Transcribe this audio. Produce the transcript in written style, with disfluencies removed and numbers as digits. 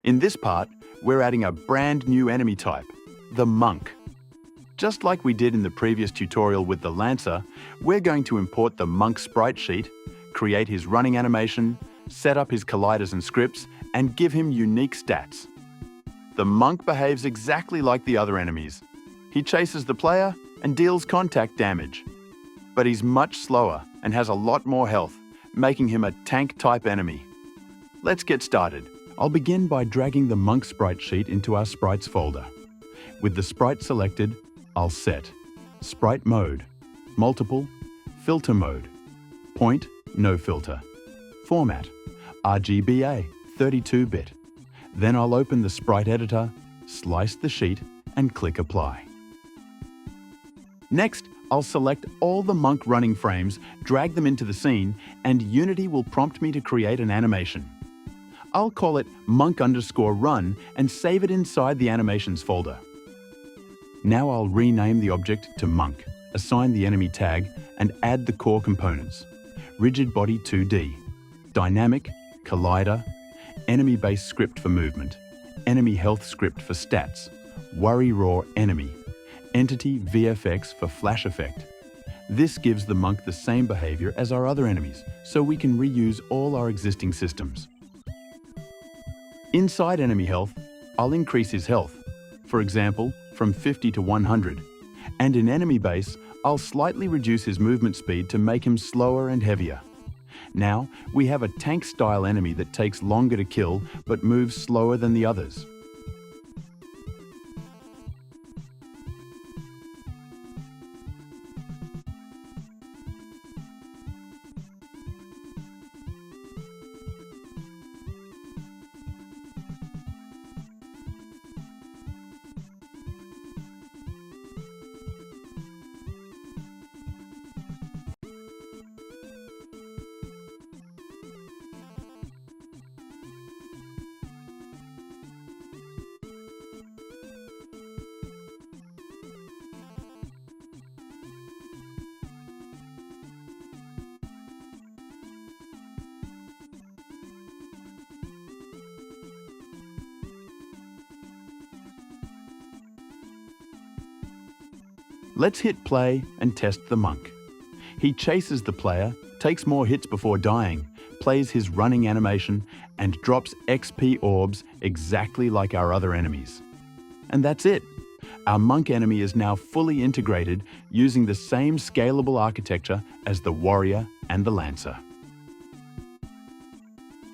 In this part, we're adding a brand new enemy type, the monk. Just like we did in the previous tutorial with the lancer, we're going to import the monk sprite sheet, create his running animation, set up his colliders and scripts, and give him unique stats. The monk behaves exactly like the other enemies. He chases the player and deals contact damage. But he's much slower and has a lot more health, making him a tank-type enemy. Let's get started. I'll begin by dragging the monk sprite sheet into our sprites folder. With the sprite selected, I'll set sprite mode, multiple, filter mode, point, no filter, format, RGBA, 32-bit. Then I'll open the sprite editor, slice the sheet, and click apply. Next, I'll select all the monk running frames, drag them into the scene, and Unity will prompt me to create an animation. I'll call it monk_run and save it inside the animations folder. Now I'll rename the object to monk, assign the enemy tag, and add the core components: rigid body 2D, dynamic, collider, EnemyBase script for movement, enemy health script for stats, worry raw enemy, entity VFX for flash effect. This gives the monk the same behavior as our other enemies, so we can reuse all our existing systems. Inside enemy health, I'll increase his health, for example, from 50 to 100. And in EnemyBase, I'll slightly reduce his movement speed to make him slower and heavier. Now, we have a tank-style enemy that takes longer to kill but moves slower than the others. Let's hit play and test the monk. He chases the player, takes more hits before dying, plays his running animation, and drops XP orbs exactly like our other enemies. And that's it. Our monk enemy is now fully integrated using the same scalable architecture as the warrior and the lancer.